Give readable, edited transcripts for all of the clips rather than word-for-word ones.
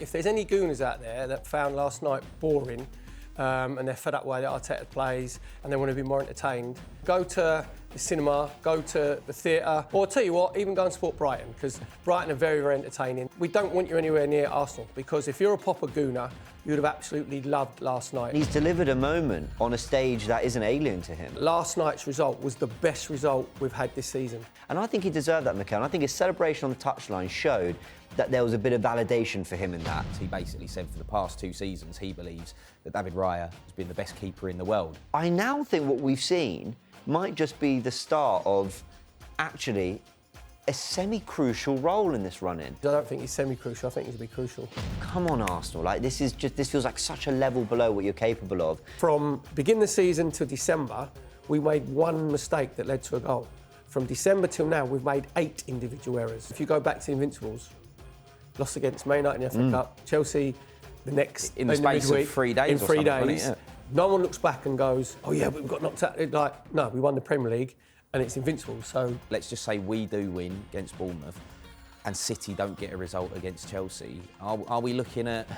If there's any Gooners out there that found last night boring and they're fed up with the Arteta plays and they want to be more entertained, go to the cinema, go to the theatre, or tell you what, even go and support Brighton, because Brighton are very, very entertaining. We don't want you anywhere near Arsenal, because if you're a proper Gooner, you would have absolutely loved last night. He's delivered a moment on a stage that isn't alien to him. Last night's result was the best result we've had this season. And I think he deserved that, Mikel. And I think his celebration on the touchline showed that there was a bit of validation for him in that. He basically said for the past 2 seasons he believes that David Raya has been the best keeper in the world. I now think what we've seen might just be the start of actually a semi-crucial role in this run-in. I don't think he's semi-crucial, I think he's going to be crucial. Come on, Arsenal, this feels like such a level below what you're capable of. From beginning of the season to December, we made one mistake that led to a goal. From December till now, we've made 8 individual errors. If you go back to the Invincibles, lost against Man United in the FA Cup, Chelsea the next... In the space of 3 days in 3 days. No one looks back and goes, oh yeah, we've got knocked out. No, we won the Premier League and it's Invincible, so... Let's just say we do win against Bournemouth and City don't get a result against Chelsea. Are we looking at...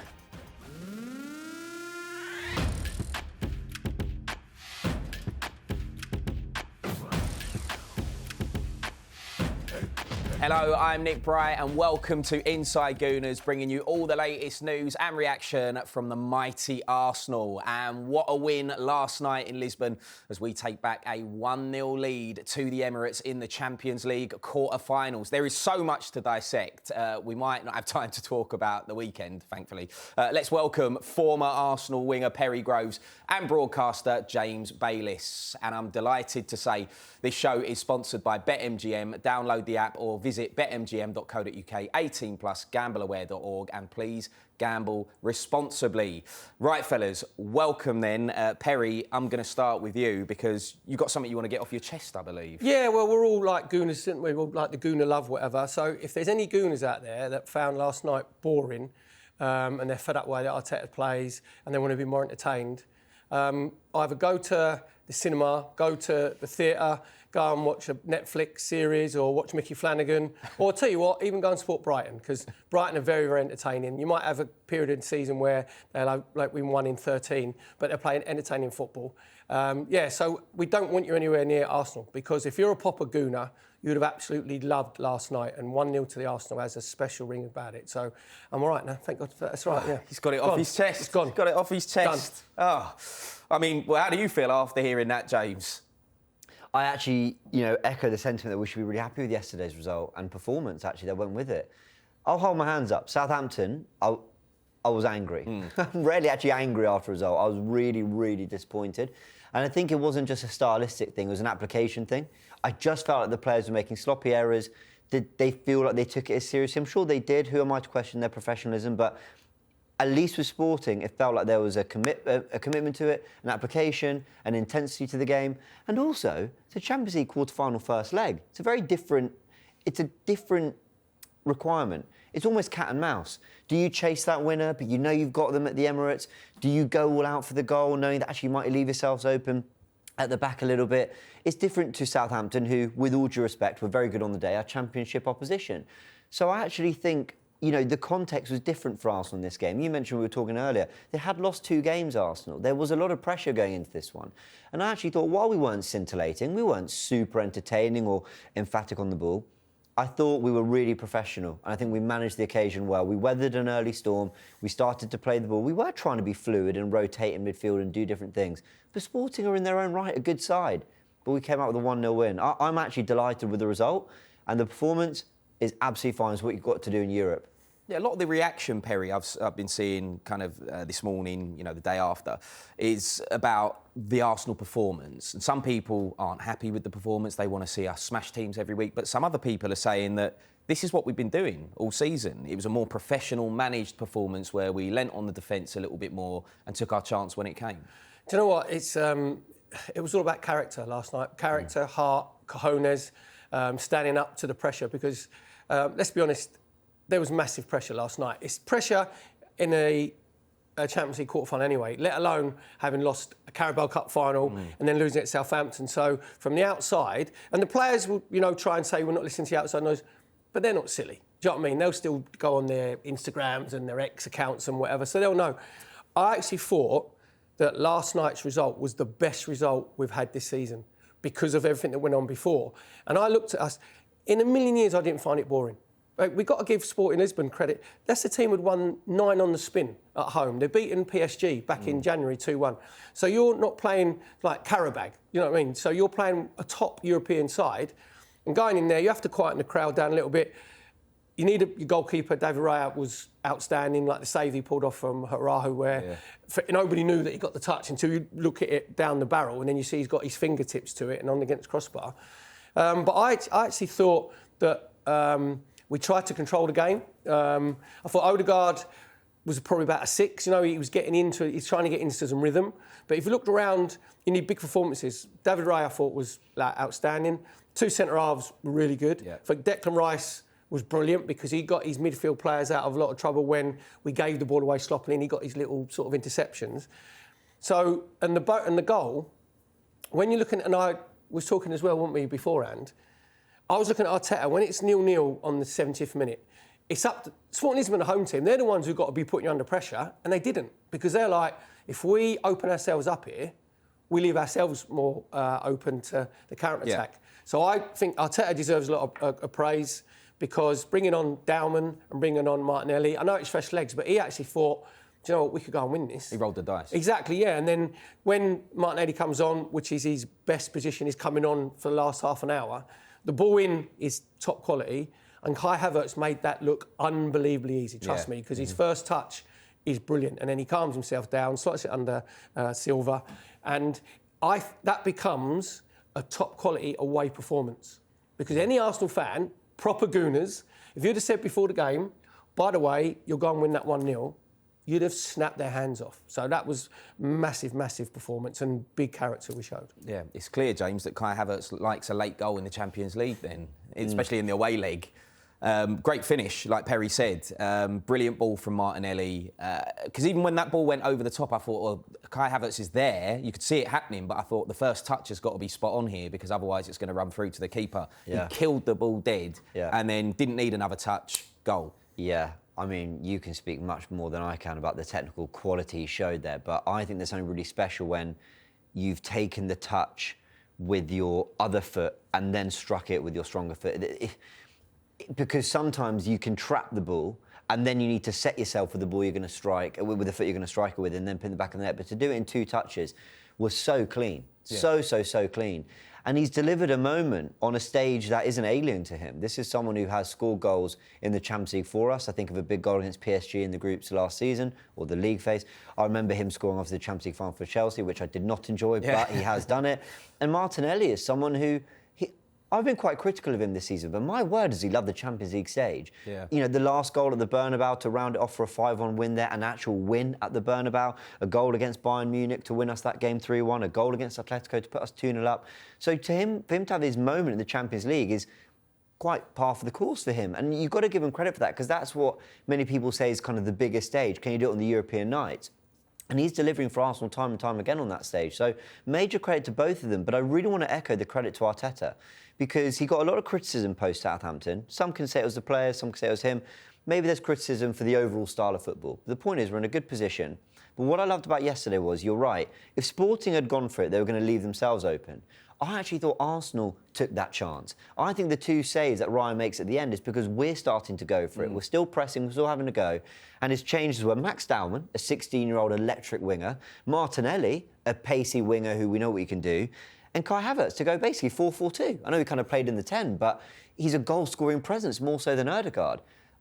Hello, I'm Nick Bright and welcome to Inside Gooners, bringing you all the latest news and reaction from the mighty Arsenal. And what a win last night in Lisbon as we take back a 1-0 lead to the Emirates in the Champions League quarter-finals. There is so much to dissect. We might not have time to talk about the weekend, thankfully. Let's welcome former Arsenal winger Perry Groves and broadcaster James Bayliss. And I'm delighted to say this show is sponsored by BetMGM. Download the app or visit betmgm.co.uk, 18+, gambleaware.org, and please gamble responsibly. Right, fellas, welcome then. Perry, I'm going to start with you because you've got something you want to get off your chest, I believe. Yeah, well, we're all like Gooners, aren't we? We're all like the Gooner love, whatever. So if there's any Gooners out there that found last night boring and they're fed up with the Arteta plays and they want to be more entertained, either go to the cinema, go to the theatre, go and watch a Netflix series or watch Mickey Flanagan, or tell you what, even go and support Brighton, because Brighton are very, very entertaining. You might have a period in the season where they're like we won in 13, but they're playing entertaining football. So we don't want you anywhere near Arsenal, because if you're a proper Gooner, you would have absolutely loved last night, and 1-0 to the Arsenal has a special ring about it. So I'm all right now, thank God for that. That's right, yeah. He's got it off his chest. It's gone. He's got it off his chest. Done. Oh, I mean, well, how do you feel after hearing that, James? I actually, echo the sentiment that we should be really happy with yesterday's result and performance, actually, that went with it. I'll hold my hands up. Southampton, I was angry. I'm rarely actually angry after a result. I was really, really disappointed. And I think it wasn't just a stylistic thing, it was an application thing. I just felt like the players were making sloppy errors. Did they feel like they took it as seriously? I'm sure they did. Who am I to question their professionalism? But at least with Sporting, it felt like there was a commitment to it, an application, an intensity to the game. And also, it's a Champions League quarter-final first leg. It's a different requirement. It's almost cat and mouse. Do you chase that winner, but you know you've got them at the Emirates? Do you go all out for the goal, knowing that actually you might leave yourselves open at the back a little bit? It's different to Southampton, who, with all due respect, were very good on the day, are Championship opposition. So I actually think, the context was different for Arsenal in this game. You mentioned we were talking earlier. They had lost 2 games, Arsenal. There was a lot of pressure going into this one. And I actually thought, while we weren't scintillating, we weren't super entertaining or emphatic on the ball, I thought we were really professional. And I think we managed the occasion well. We weathered an early storm. We started to play the ball. We were trying to be fluid and rotate in midfield and do different things. But Sporting are in their own right a good side. But we came out with a 1-0 win. I'm actually delighted with the result. And the performance is absolutely fine. It's what you've got to do in Europe. Yeah, a lot of the reaction, Perry, I've been seeing kind of this morning, the day after, is about the Arsenal performance. And some people aren't happy with the performance. They want to see us smash teams every week. But some other people are saying that this is what we've been doing all season. It was a more professional, managed performance where we leant on the defence a little bit more and took our chance when it came. Do you know what? It was all about character last night. Character, heart, cojones, standing up to the pressure. Because, let's be honest, there was massive pressure last night. It's pressure in a Champions League quarter-final anyway, let alone having lost a Carabao Cup final and then losing at Southampton. So from the outside, and the players will, try and say we're not listening to the outside noise, but they're not silly. Do you know what I mean? They'll still go on their Instagrams and their X accounts and whatever, so they'll know. I actually thought that last night's result was the best result we've had this season because of everything that went on before. And I looked at us, in a million years I didn't find it boring. Like, we've got to give Sporting Lisbon credit. That's the team who'd won 9 on the spin at home. They've beaten PSG back in January 2-1. So you're not playing like Karabag, you know what I mean? So you're playing a top European side, and going in there, you have to quieten the crowd down a little bit. You need your goalkeeper, David Raya, was outstanding, like the save he pulled off from Harahu, where nobody knew that he got the touch until you look at it down the barrel, and then you see he's got his fingertips to it and on against crossbar. But I actually thought that we tried to control the game. I thought Odegaard was probably about a 6. You know, he's trying to get into some rhythm. But if you looked around, you need big performances. David Raya, I thought, was like outstanding. 2 centre-halves were really good. Yeah. For Declan Rice was brilliant because he got his midfield players out of a lot of trouble when we gave the ball away sloppily, and he got his little sort of interceptions. So, and the goal, when you're looking, and I was talking as well, weren't we, beforehand, I was looking at Arteta, when it's 0-0 on the 70th minute, it's up to Sporting Lisbon, the home team, they're the ones who've got to be putting you under pressure, and they didn't, because they're like, if we open ourselves up here, we leave ourselves more open to the counter-attack. Yeah. So I think Arteta deserves a lot of praise, because bringing on Dowman and bringing on Martinelli, I know it's fresh legs, but he actually thought, do you know what, we could go and win this. He rolled the dice. Exactly, yeah. And then when Martinelli comes on, which is his best position, he's coming on for the last half an hour, the ball in is top quality, and Kai Havertz made that look unbelievably easy, trust me, because his first touch is brilliant, and then he calms himself down, slots it under Silva, and that becomes a top quality away performance. Because any Arsenal fan, proper Gooners, if you'd have said before the game, by the way, you'll go and win that 1-0, you'd have snapped their hands off. So that was massive, massive performance and big character we showed. Yeah, it's clear, James, that Kai Havertz likes a late goal in the Champions League then, especially in the away leg. Great finish, like Perry said. Brilliant ball from Martinelli. Because even when that ball went over the top, I thought, well, Kai Havertz is there. You could see it happening, but I thought the first touch has got to be spot on here, because otherwise it's going to run through to the keeper. Yeah. He killed the ball dead and then didn't need another touch. Goal. Yeah. I mean, you can speak much more than I can about the technical quality he showed there, but I think there's something really special when you've taken the touch with your other foot and then struck it with your stronger foot. Because sometimes you can trap the ball and then you need to set yourself with the ball you're going to strike, with the foot you're going to strike it with, and then pin the back of the net. But to do it in 2 touches was so clean. Yeah. So clean. And he's delivered a moment on a stage that isn't alien to him. This is someone who has scored goals in the Champions League for us. I think of a big goal against PSG in the groups last season, or the league phase. I remember him scoring off the Champions League final for Chelsea, which I did not enjoy, but he has done it. And Martinelli is someone who... I've been quite critical of him this season, but my word, does he love the Champions League stage. Yeah. You know, the last goal at the Bernabeu to round it off for a 5-1 win there, an actual win at the Bernabeu, a goal against Bayern Munich to win us that game 3-1, a goal against Atletico to put us 2-0 up. So for him to have his moment in the Champions League is quite par for the course for him. And you've got to give him credit for that, because that's what many people say is kind of the biggest stage. Can you do it on the European nights? And he's delivering for Arsenal time and time again on that stage. So major credit to both of them. But I really want to echo the credit to Arteta, because he got a lot of criticism post-Southampton. Some can say it was the players, some can say it was him. Maybe there's criticism for the overall style of football. The point is, we're in a good position. But what I loved about yesterday was, you're right, if Sporting had gone for it, they were going to leave themselves open. I actually thought Arsenal took that chance. I think the 2 saves that Raya makes at the end is because we're starting to go for it. We're still pressing, we're still having a go. And his changes were Max Dowman, a 16-year-old electric winger, Martinelli, a pacey winger who we know what he can do, and Kai Havertz to go basically 4-4-2. I know he kind of played in the 10, but he's a goal-scoring presence more so than Odegaard.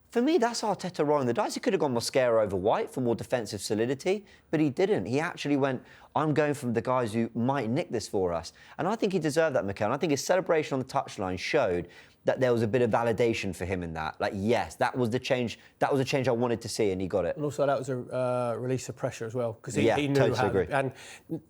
For me, that's Arteta rolling the dice. He could have gone Mosquera over White for more defensive solidity, but he didn't. He actually went, I'm going from the guys who might nick this for us. And I think he deserved that, Mikel. And I think his celebration on the touchline showed that there was a bit of validation for him in that. Like, yes, that was the change. That was a change I wanted to see, and he got it. And also, that was a release of pressure as well, because he knew totally how. Agree. And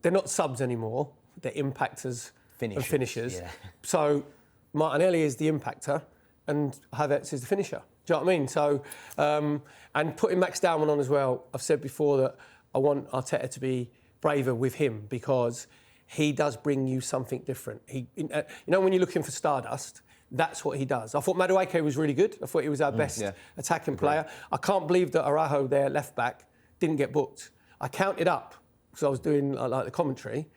they're not subs anymore; they're impactors and finishers. Yeah. So Martinelli is the impactor, and Havertz is the finisher. Do you know what I mean? So, and putting Max Dowman on as well, I've said before that I want Arteta to be braver with him, because he does bring you something different. You know, when you're looking for Stardust, that's what he does. I thought Madueke was really good. I thought he was our best attacking player. I can't believe that Araujo, their left-back, didn't get booked. I counted up, because I was doing like the commentary.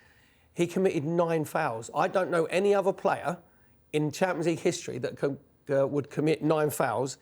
He committed 9 fouls. I don't know any other player in Champions League history that would commit 9 fouls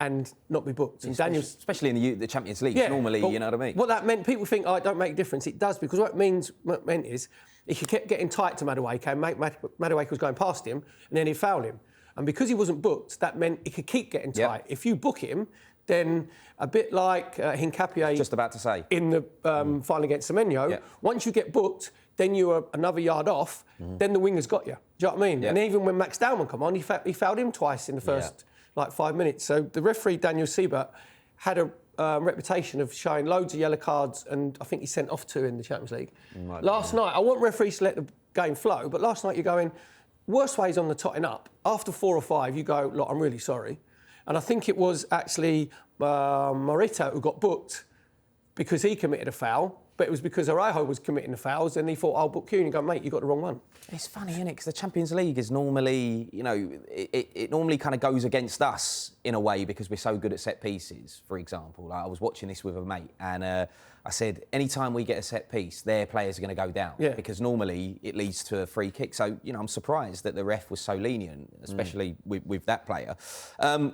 and not be booked. And especially in the Champions League, normally, you know what I mean? What that meant, people think, it don't make a difference. It does, because what it meant is, if he kept getting tight to Madueke, and Madueke was going past him, and then he'd foul him. And because he wasn't booked, that meant he could keep getting tight. If you book him, then a bit like Hincapié... Just about to say. ...in the final against Semenyo, once you get booked, then you are another yard off, then the winger's got you. Do you know what I mean? And even when Max Dowman come on, he fouled him twice in the first... 5 minutes. So the referee, Daniel Siebert, had a reputation of showing loads of yellow cards, and I think he sent off 2 in the Champions League. Last night, I want referees to let the game flow, but last night you're going, worst way is on the totting up. After 4 or 5, you go, look, I'm really sorry. And I think it was actually Morita who got booked because he committed a foul, but it was because Araujo was committing the fouls, and he thought, I'll book you, and you go, mate, you got the wrong one. It's funny, isn't it? Because the Champions League is normally, it normally kind of goes against us in a way because we're so good at set pieces, for example. Like, I was watching this with a mate, and I said, anytime we get a set piece, their players are going to go down because normally it leads to a free kick. So, I'm surprised that the ref was so lenient, especially with that player.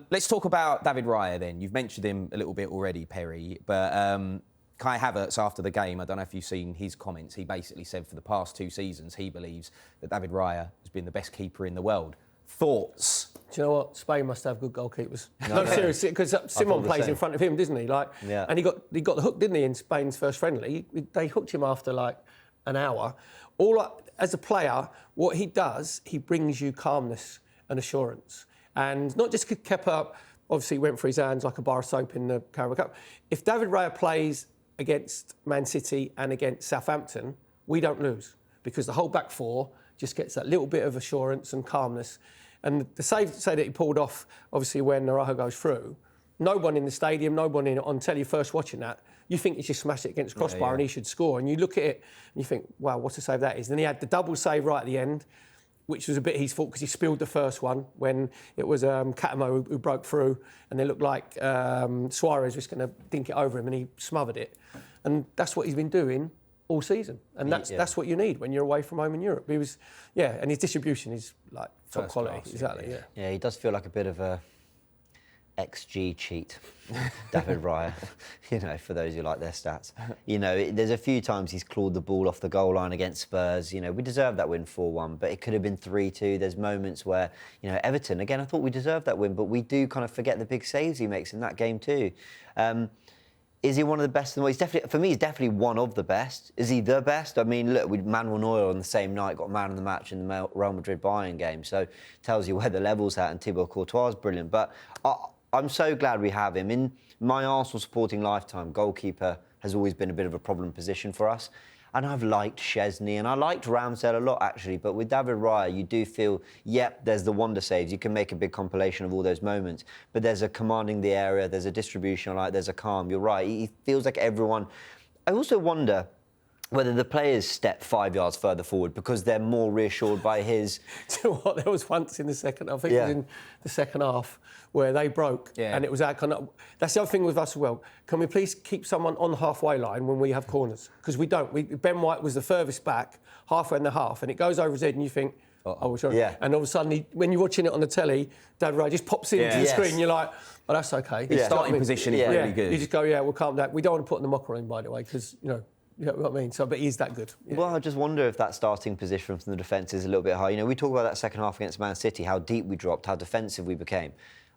Let's talk about David Raya then. You've mentioned him a little bit already, Perry, but... Kai Havertz, after the game, I don't know if you've seen his comments, he basically said for the past 2 seasons, he believes that David Raya has been the best keeper in the world. Thoughts? Do you know what? Spain must have good goalkeepers. No, seriously, because Simon plays in front of him, doesn't he? And he got the hook, didn't he, in Spain's first friendly? They hooked him after an hour. As a player, what he does, he brings you calmness and assurance. And not just Kepa, obviously went for his hands like a bar of soap in the Carabao Cup. If David Raya plays against Man City and against Southampton, we don't lose because the whole back 4 just gets that little bit of assurance and calmness. And the save that he pulled off, obviously, when Araujo goes through, no one in the stadium, no one on telly first watching that, you think he just smashed it against the crossbar and he should score. And you look at it and you think, wow, what a save that is. Then he had the double save right at the end, which was a bit his fault because he spilled the first one when it was Catamo who broke through, and it looked like Suarez was going to dink it over him, and he smothered it. And that's what he's been doing all season, and that's what you need when you're away from home in Europe. He was, and his distribution is like top quality. Class, exactly. Yeah, he does feel like a bit of a XG cheat, David Raya, for those who like their stats. There's a few times he's clawed the ball off the goal line against Spurs. We deserved that win 4-1, but it could have been 3-2. There's moments where, Everton, again, I thought we deserved that win, but we do kind of forget the big saves he makes in that game too. Is he one of the best in the world? For me, he's definitely one of the best. Is he the best? I mean, look, Manuel Neuer on the same night got man of the match in the Real Madrid-Bayern game, so tells you where the level's at, and Thibaut Courtois is brilliant. But I'm so glad we have him. In my Arsenal supporting lifetime, goalkeeper has always been a bit of a problem position for us. And I've liked Szczesny and I liked Ramsdale a lot, actually. But with David Raya, you do feel, there's the wonder saves. You can make a big compilation of all those moments. But there's a commanding the area, there's a distribution, there's a calm. You're right. He feels like everyone... I also wonder whether the players step 5 yards further forward because they're more reassured by his... Do you know what? There was once in the second... I think it was in the second half where they broke and it was our kind of... That's the other thing with us as well. Can we please keep someone on the halfway line when we have corners? Because we don't. Ben White was the furthest back, halfway in the half, and it goes over his head and you think, oh, sorry. Yeah. And all of a sudden, when you're watching it on the telly, David Raya just pops into the screen and you're like, oh, that's OK. His starting position is really good. You just go, we'll calm down. We don't want to put in the mocker room, by the way, because, you know what I mean? But he's that good. Yeah. Well, I just wonder if that starting position from the defence is a little bit high. We talk about that second half against Man City, how deep we dropped, how defensive we became.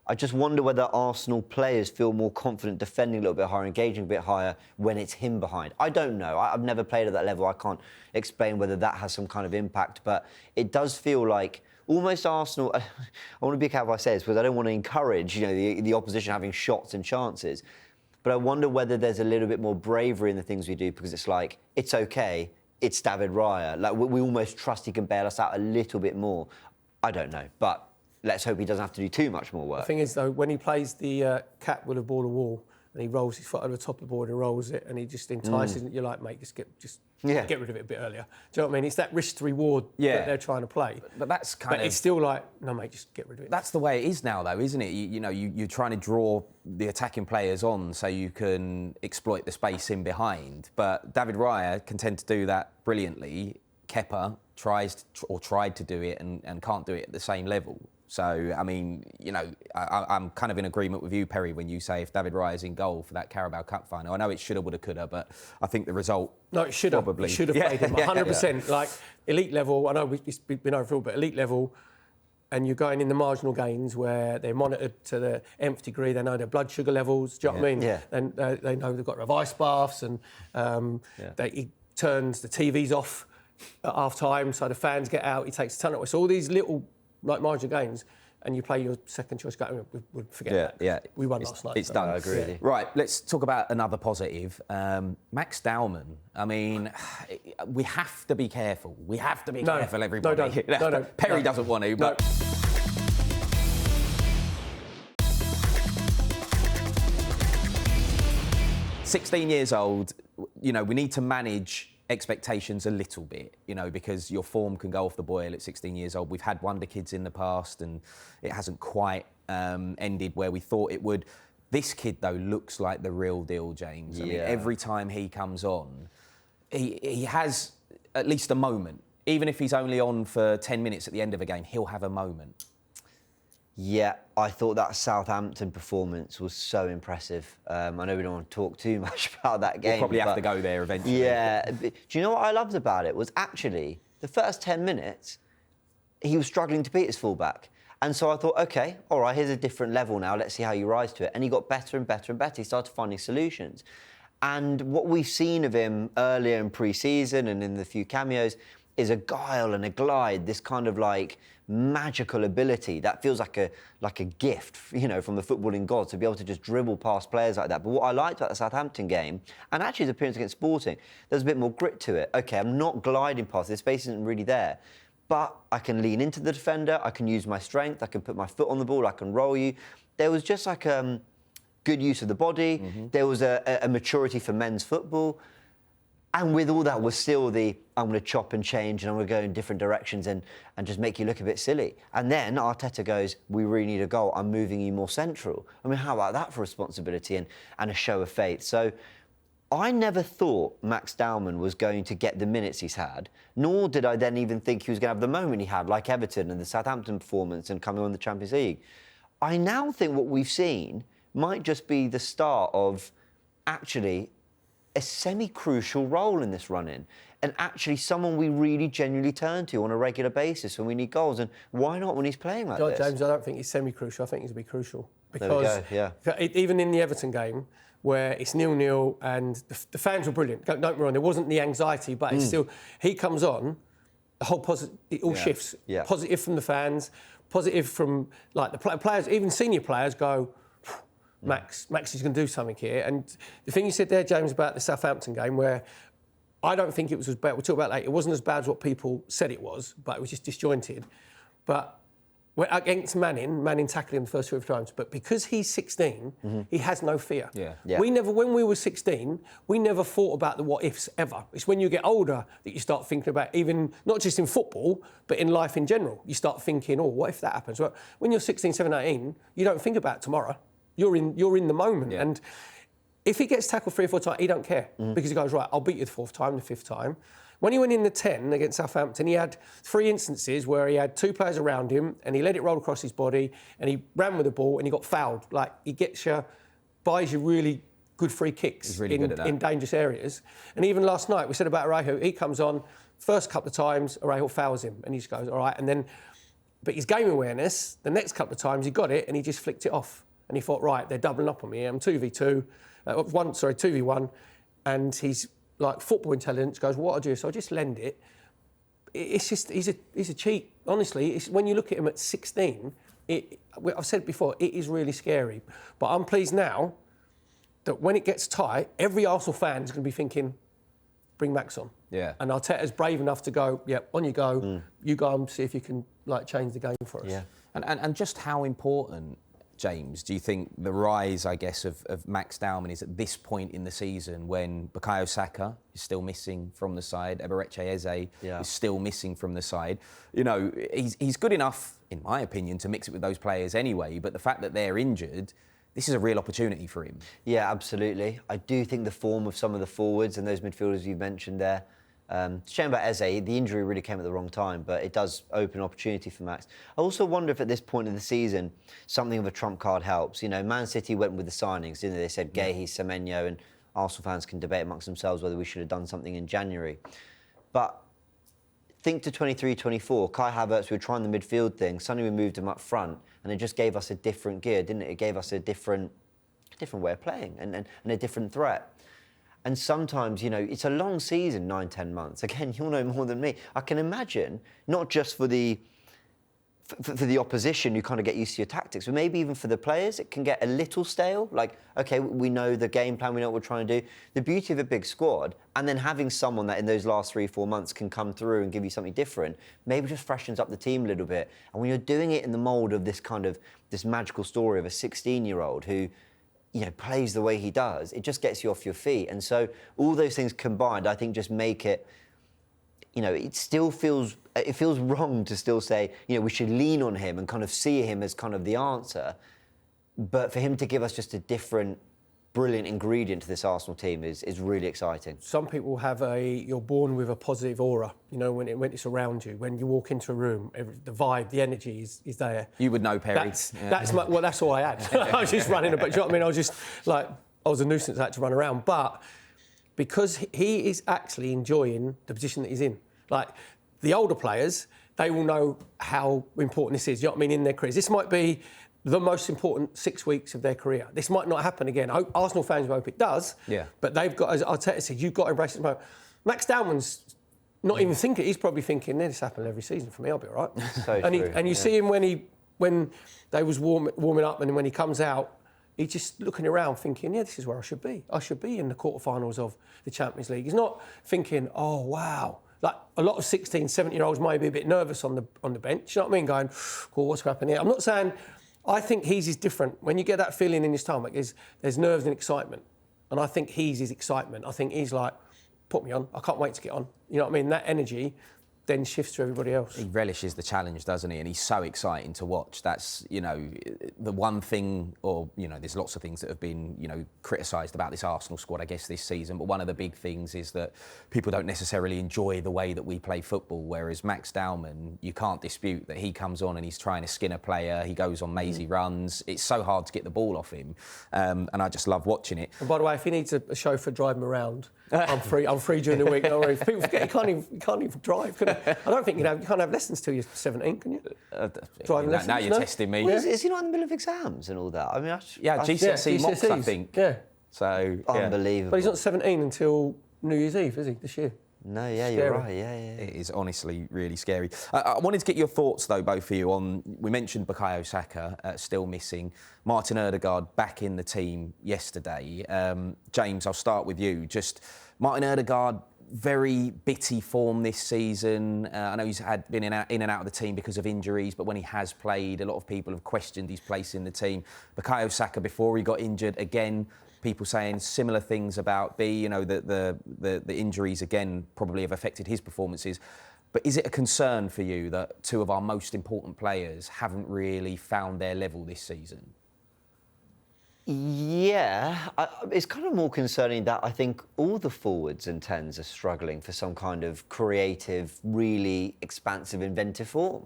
I just wonder whether Arsenal players feel more confident defending a little bit higher, engaging a bit higher when it's him behind. I don't know. I've never played at that level. I can't explain whether that has some kind of impact, but it does feel like almost Arsenal... I want to be careful I say this because I don't want to encourage, the opposition having shots and chances. But I wonder whether there's a little bit more bravery in the things we do because it's like, it's OK, it's David Raya. Like, we almost trust he can bail us out a little bit more. I don't know, but let's hope he doesn't have to do too much more work. The thing is, though, when he plays the cat with a ball of wool, and he rolls his foot over the top of the board and rolls it, and he just entices. You're like, mate, just get rid of it a bit earlier. Do you know what I mean? It's that risk to reward that they're trying to play. But that's kind of. It's still like, no, mate, just get rid of it. That's the way it is now, though, isn't it? You're trying to draw the attacking players on so you can exploit the space in behind. But David Raya can tend to do that brilliantly. Kepa tried to do it and can't do it at the same level. So, I mean, I'm kind of in agreement with you, Perry, when you say if David Raya's in goal for that Carabao Cup final. I know it shoulda, woulda, coulda, but I think the result. No, it should have. Probably. It should have played him 100%. Like elite level. I know we've been over it all, but elite level. And you're going in the marginal gains where they're monitored to the nth degree. They know their blood sugar levels. Do you know what I mean? Yeah. And they know they've got to have ice baths, and he turns the TVs off at half time so the fans get out. He takes a ton of. So all these little marginal gains, and you play your second choice game. We'll forget that. Yeah, we won last night. It's done. I agree with you. Right, let's talk about another positive. Max Dowman. I mean, we have to be careful. We have to be careful, everybody. No, Perry doesn't want to, but. 16 years old, we need to manage expectations a little bit, because your form can go off the boil at 16 years old. We've had wonder kids in the past and it hasn't quite ended where we thought it would. This kid, though, looks like the real deal, James. I mean, every time he comes on, he has at least a moment. Even if he's only on for 10 minutes at the end of a game, he'll have a moment. Yeah, I thought that Southampton performance was so impressive. I know we don't want to talk too much about that game. We'll probably have to go there eventually. Yeah. Do you know what I loved about it? Was actually the first 10 minutes, he was struggling to beat his fullback. And so I thought, OK, all right, here's a different level now. Let's see how you rise to it. And he got better and better and better. He started finding solutions. And what we've seen of him earlier in pre-season and in the few cameos is a guile and a glide, this kind of like magical ability that feels like a gift, from the footballing gods, to be able to just dribble past players like that. But what I liked about the Southampton game, and actually his appearance against Sporting, there's a bit more grit to it. OK, I'm not gliding past, the space isn't really there, but I can lean into the defender, I can use my strength, I can put my foot on the ball, I can roll you. There was just like good use of the body, there was a maturity for men's football. And with all that was still I'm going to chop and change and I'm going to go in different directions and just make you look a bit silly. And then Arteta goes, we really need a goal. I'm moving you more central. I mean, how about that for responsibility and a show of faith? So I never thought Max Dowman was going to get the minutes he's had, nor did I then even think he was going to have the moment he had, like Everton and the Southampton performance and coming on the Champions League. I now think what we've seen might just be the start of actually a semi-crucial role in this run-in, and actually someone we really genuinely turn to on a regular basis when we need goals. And why not when he's playing like this? James, I don't think he's semi-crucial. I think he's a bit crucial. Because even in the Everton game, where it's 0-0 and the fans were brilliant. Don't get me wrong, there wasn't the anxiety, but it's still, he comes on, the whole it all shifts. Yeah. Positive from the fans, positive from like the players, even senior players go, Max is going to do something here. And the thing you said there, James, about the Southampton game, where I don't think it was as bad. We'll talk about it later. It wasn't as bad as what people said it was, but it was just disjointed. But against Manning tackled him the first 2 or 3 times. But because he's 16, he has no fear. Yeah. When we were 16, we never thought about the what ifs ever. It's when you get older that you start thinking about, even not just in football, but in life in general. You start thinking, what if that happens? Well, when you're 16, 17, 18, you don't think about tomorrow. You're in the moment. Yeah. And if he gets tackled 3 or 4 times, he don't care. Because he goes, right, I'll beat you the 4th time, the 5th time. When he went in the 10 against Southampton, he had 3 instances where he had 2 players around him and he let it roll across his body and he ran with the ball and he got fouled. Like, he buys you really good free kicks in dangerous areas. And even last night, we said about Raya, he comes on, first couple of times, Raya fouls him and he just goes, all right. And then, but his game awareness, the next couple of times he got it and he just flicked it off. And he thought, right, they're doubling up on me. I'm 2v1, and he's like football intelligence goes, what I do? So I just lend it. It's just he's a cheat. Honestly, it's, when you look at him at 16, I've said it before, it is really scary. But I'm pleased now that when it gets tight, every Arsenal fan is going to be thinking, bring Max on. Yeah. And Arteta's brave enough to go, on you go. You go and see if you can change the game for us. Yeah. And just how important James, do you think the rise, I guess, of Max Dowman is at this point in the season when Bukayo Saka is still missing from the side, Eberechi Eze is still missing from the side? You know, he's good enough, in my opinion, to mix it with those players anyway, but the fact that they're injured, this is a real opportunity for him. Yeah, absolutely. I do think the form of some of the forwards and those midfielders you've mentioned there, shame about Eze, the injury really came at the wrong time, but it does open opportunity for Max. I also wonder if at this point in the season, something of a trump card helps. You know, Man City went with the signings, didn't they? They said Guehi, Semenyo, and Arsenal fans can debate amongst themselves whether we should have done something in January. But think to 23-24, Kai Havertz, we were trying the midfield thing, suddenly we moved him up front, and it just gave us a different gear, didn't it? It gave us a different way of playing and a different threat. And sometimes, you know, it's a long season, 9-10 months. Again, you'll know more than me. I can imagine, not just for the opposition, you kind of get used to your tactics, but maybe even for the players, it can get a little stale. Like, okay, we know the game plan, we know what we're trying to do. The beauty of a big squad, and then having someone that in those last 3-4 months can come through and give you something different, maybe just freshens up the team a little bit. And when you're doing it in the mould of this magical story of a 16-year-old who, you know, plays the way he does, it just gets you off your feet. And so all those things combined, I think, just make it, you know, it feels wrong to still say, you know, we should lean on him and kind of see him as kind of the answer. But for him to give us just a different, brilliant ingredient to this Arsenal team is really exciting. Some people have you're born with a positive aura, you know, when it's around you. When you walk into a room, the vibe, the energy is there. You would know, Perry. That's all I had. I was just running, but do you know what I mean? I was just like, I was a nuisance, I had to run around. But because he is actually enjoying the position that he's in. Like, the older players, they will know how important this is, you know what I mean, in their careers. This might be the most important 6 weeks of their career. This might not happen again. Arsenal fans hope it does. Yeah. But they've got, as Arteta said, you've got to embrace it. Max Dowman's not even thinking. He's probably thinking, this happens every season for me. I'll be all right. So true. And you see him when they was warming up, and when he comes out, he's just looking around, thinking, this is where I should be. I should be in the quarterfinals of the Champions League. He's not thinking, oh wow. Like a lot of 16, 17-year-olds might be a bit nervous on the bench. You know what I mean? Going, cool, what's happening here? I'm not saying. I think his is different. When you get that feeling in your stomach, there's nerves and excitement. And I think his is excitement. I think he's like, put me on. I can't wait to get on. You know what I mean? That energy then shifts to everybody else. He relishes the challenge, doesn't he? And he's so exciting to watch. That's, you know, the one thing, or, you know, there's lots of things that have been, you know, criticised about this Arsenal squad, I guess, this season. But one of the big things is that people don't necessarily enjoy the way that we play football. Whereas Max Dowman, you can't dispute that he comes on and he's trying to skin a player. He goes on mazy runs. It's so hard to get the ball off him. And I just love watching it. And by the way, if he needs a chauffeur drive him around, I'm free during the week. Don't worry. People forget you can't even drive. I don't think you can't have lessons till you're 17, can you? Driving lessons. Now you're testing me. Well, is he not in the middle of exams and all that? I mean, GCSE mocks, I think. Yeah. So unbelievable. But he's not 17 until New Year's Eve, is he? This year. No, you're right. Yeah. It is honestly really scary. I wanted to get your thoughts, though, both of you, on, we mentioned Bukayo Saka still missing. Martin Odegaard back in the team yesterday. James, I'll start with you. Just Martin Odegaard, very bitty form this season. I know he's been in and out of the team because of injuries, but when he has played, a lot of people have questioned his place in the team. Bukayo Saka, before he got injured, again, people saying similar things about you know, the injuries again probably have affected his performances. But is it a concern for you that two of our most important players haven't really found their level this season? Yeah, it's kind of more concerning that I think all the forwards and tens are struggling for some kind of creative, really expansive, inventive form.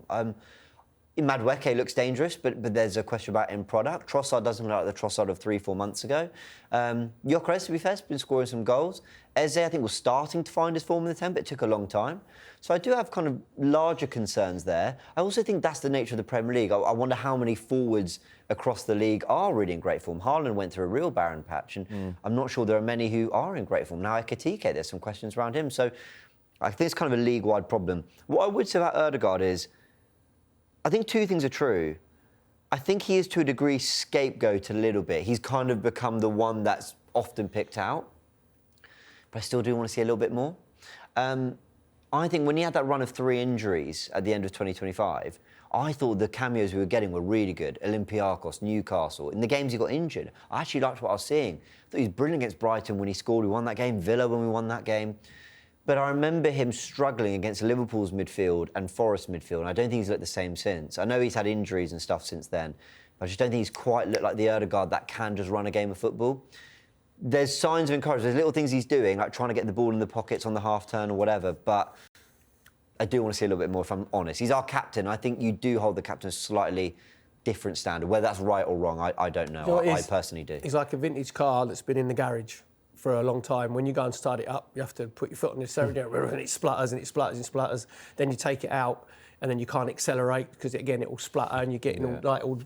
Madueke looks dangerous, but there's a question about end product. Trossard doesn't look like the Trossard of 3-4 months ago. Gyökeres, to be fair, has been scoring some goals. Eze, I think, was starting to find his form in the 10, but it took a long time. So I do have kind of larger concerns there. I also think that's the nature of the Premier League. I wonder how many forwards across the league are really in great form. Haaland went through a real barren patch, and I'm not sure there are many who are in great form. Now, Ekitike, there's some questions around him. So I think it's kind of a league-wide problem. What I would say about Odegaard is, I think two things are true. I think he is, to a degree, scapegoat a little bit. He's kind of become the one that's often picked out. But I still do want to see a little bit more. I think when he had that run of 3 injuries at the end of 2025, I thought the cameos we were getting were really good. Olympiacos, Newcastle. In the games he got injured, I actually liked what I was seeing. I thought he was brilliant against Brighton when he scored. We won that game. Villa when we won that game. But I remember him struggling against Liverpool's midfield and Forest midfield, and I don't think he's looked the same since. I know he's had injuries and stuff since then, but I just don't think he's quite looked like the Odegaard that can just run a game of football. There's signs of encouragement. There's little things he's doing, like trying to get the ball in the pockets on the half-turn or whatever, but I do want to see a little bit more, if I'm honest. He's our captain. I think you do hold the captain to a slightly different standard. Whether that's right or wrong, I don't know. I personally do. He's like a vintage car that's been in the garage for a long time. When you go and start it up, you have to put your foot on the accelerator and it splutters and it splutters and splutters. Then you take it out and then you can't accelerate because, again, it will splutter and you're getting all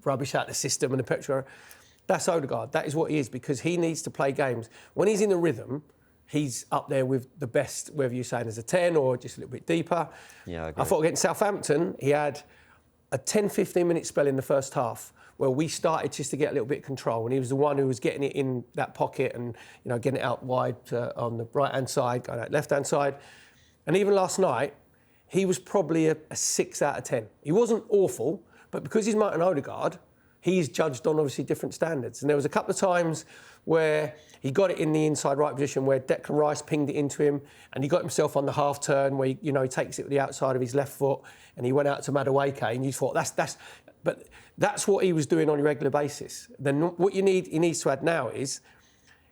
rubbish out of the system and the petrol. That's Odegaard. That is what he is, because he needs to play games. When he's in the rhythm, he's up there with the best, whether you're saying as a 10 or just a little bit deeper. Yeah, I agree. I thought against Southampton, he had a 10-15 minute spell in the first half where we started just to get a little bit of control, and he was the one who was getting it in that pocket and, you know, getting it out wide on the right-hand side, going out left-hand side. And even last night, he was probably a 6 out of 10. He wasn't awful, but because he's Martin Odegaard, he's judged on obviously different standards. And there was a couple of times where he got it in the inside right position where Declan Rice pinged it into him, and he got himself on the half turn where he takes it with the outside of his left foot, and he went out to Madueke, and you thought but that's what he was doing on a regular basis. Then what he needs to add now is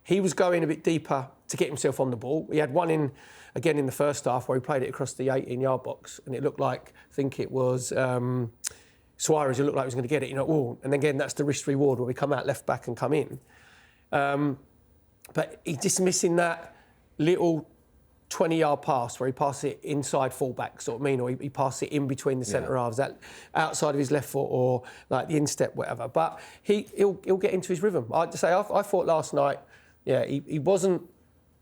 he was going a bit deeper to get himself on the ball. He had one in the first half where he played it across the 18-yard box, and it looked like, I think it was Suarez, who looked like he was going to get it. And again, that's the risk reward where we come out left back and come in. But he's just missing that little 20-yard pass where he passes it inside full-back, sort of mean, or he passes it in between the centre halves, that outside of his left foot or like the instep, whatever. But he'll get into his rhythm. I thought last night, he wasn't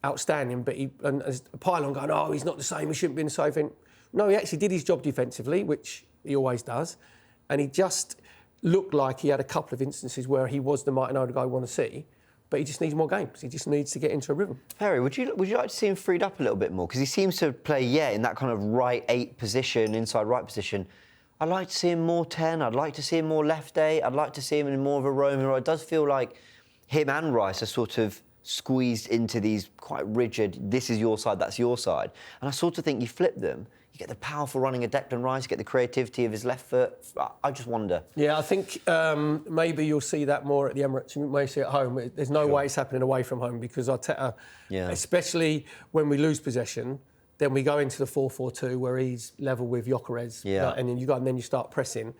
outstanding, but and as Pylon going, oh, he's not the same, he shouldn't be in the same thing. No, he actually did his job defensively, which he always does, and he just looked like he had a couple of instances where he was the Martin Odegaard I want to see. But he just needs more games. He just needs to get into a rhythm. Perry, would you like to see him freed up a little bit more? Because he seems to play, in that kind of right 8 position, inside right position. I'd like to see him more 10. I'd like to see him more left 8. I'd like to see him in more of a roaming role. It does feel like him and Rice are sort of squeezed into these quite rigid, this is your side, that's your side. And I sort of think you flip them, you get the powerful running of Declan Rice, you get the creativity of his left foot. I just wonder. Yeah, I think maybe you'll see that more at the Emirates. You may see it at home. There's no way it's happening away from home because Arteta, especially when we lose possession, then we go into the 4-4-2 where he's level with Gyökeres. And then you start pressing.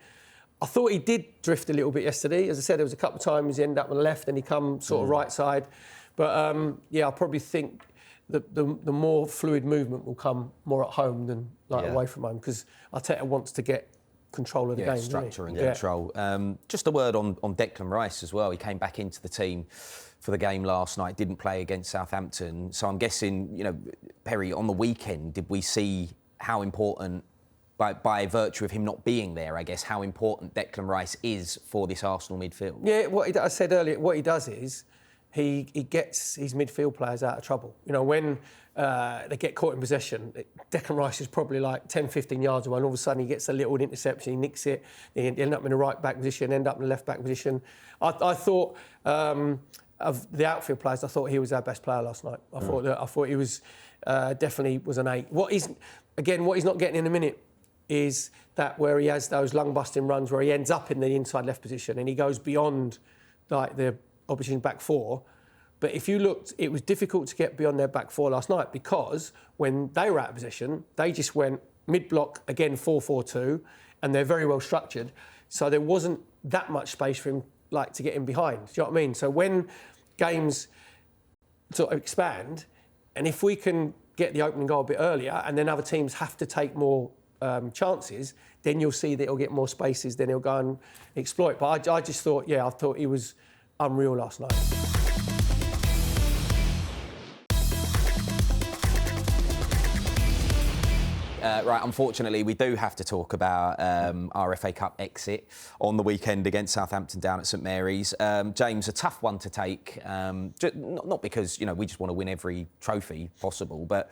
I thought he did drift a little bit yesterday. As I said, there was a couple of times he ended up on the left and he come sort of right side. But I probably think the more fluid movement will come more at home than away from home, because Arteta wants to get control of the game. Structure and control. Just a word on Declan Rice as well. He came back into the team for the game last night, didn't play against Southampton. So I'm guessing, Perry, on the weekend, did we see how important, by virtue of him not being there, I guess, how important Declan Rice is for this Arsenal midfield? Yeah, I said earlier, what he does is he gets his midfield players out of trouble. When they get caught in possession, Declan Rice is probably like 10, 15 yards away, and all of a sudden he gets a little interception, he nicks it, he end up in the right back position, end up in the left back position. I thought of the outfield players, I thought he was our best player last night. I thought he was definitely was an 8. What he's not getting in a minute is that where he has those lung-busting runs where he ends up in the inside left position and he goes beyond like the opposition back 4. But if you looked, it was difficult to get beyond their back 4 last night because when they were out of position, they just went mid-block, again 4-4-2, and they're very well structured. So there wasn't that much space for him to get in behind. Do you know what I mean? So when games sort of expand, and if we can get the opening goal a bit earlier, and then other teams have to take more chances, then you'll see that he'll get more spaces, then he'll go and exploit. But I just thought, I thought he was unreal last night. Right, unfortunately, we do have to talk about our FA Cup exit on the weekend against Southampton down at St Mary's. James, a tough one to take, not because we just want to win every trophy possible, but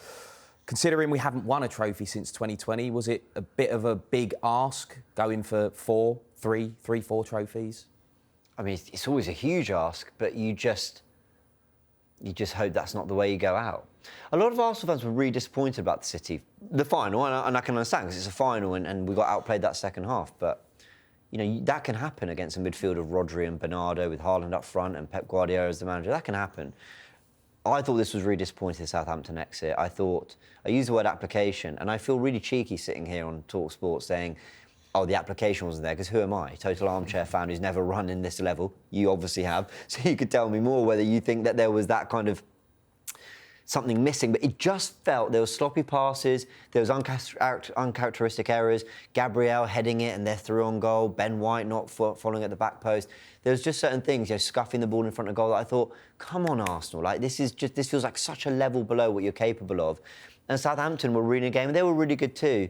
Considering we haven't won a trophy since 2020, was it a bit of a big ask going for four trophies? I mean, it's always a huge ask, but you just hope that's not the way you go out. A lot of Arsenal fans were really disappointed about the final, and I can understand because it's a final and we got outplayed that second half. But that can happen against a midfield of Rodri and Bernardo with Haaland up front and Pep Guardiola as the manager. That can happen. I thought this was really disappointing, the Southampton exit. I used the word application, and I feel really cheeky sitting here on talkSPORT saying, oh, the application wasn't there, because who am I? Total armchair fan who's never run in this level. You obviously have. So you could tell me more whether you think that there was that kind of something missing. But it just felt there was sloppy passes, there was uncharacteristic errors, Gabriel heading it and they're through on goal, Ben White not following at the back post. There was just certain things, scuffing the ball in front of goal that I thought, come on, Arsenal, this feels like such a level below what you're capable of. And Southampton were really in a game, and they were really good too.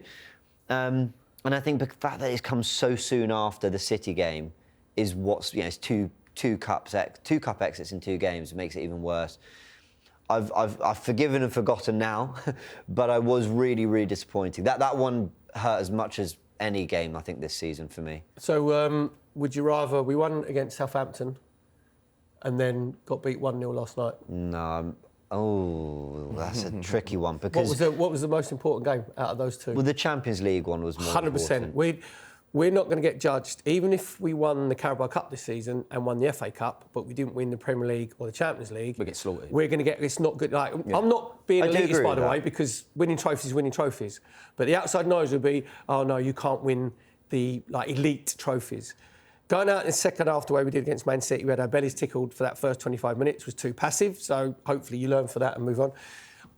And I think the fact that it's come so soon after the City game is it's two cup exits in 2 games makes it even worse. I've forgiven and forgotten now, but I was really, really disappointed. That one hurt as much as any game, I think, this season for me. So, would you rather we won against Southampton and then got beat 1-0 last night? No. That's a tricky one because what was the most important game out of those 2? Well, the Champions League one was more 100%. important. We're not going to get judged, even if we won the Carabao Cup this season and won the FA Cup, but we didn't win the Premier League or the Champions League. We get slaughtered. We're going to get. It's not good. I'm not being elitist, by the way, because winning trophies is winning trophies. But the outside noise would be, oh no, you can't win the elite trophies. Going out in the second half the way we did against Man City, we had our bellies tickled for that first 25 minutes, was too passive. So hopefully you learn for that and move on.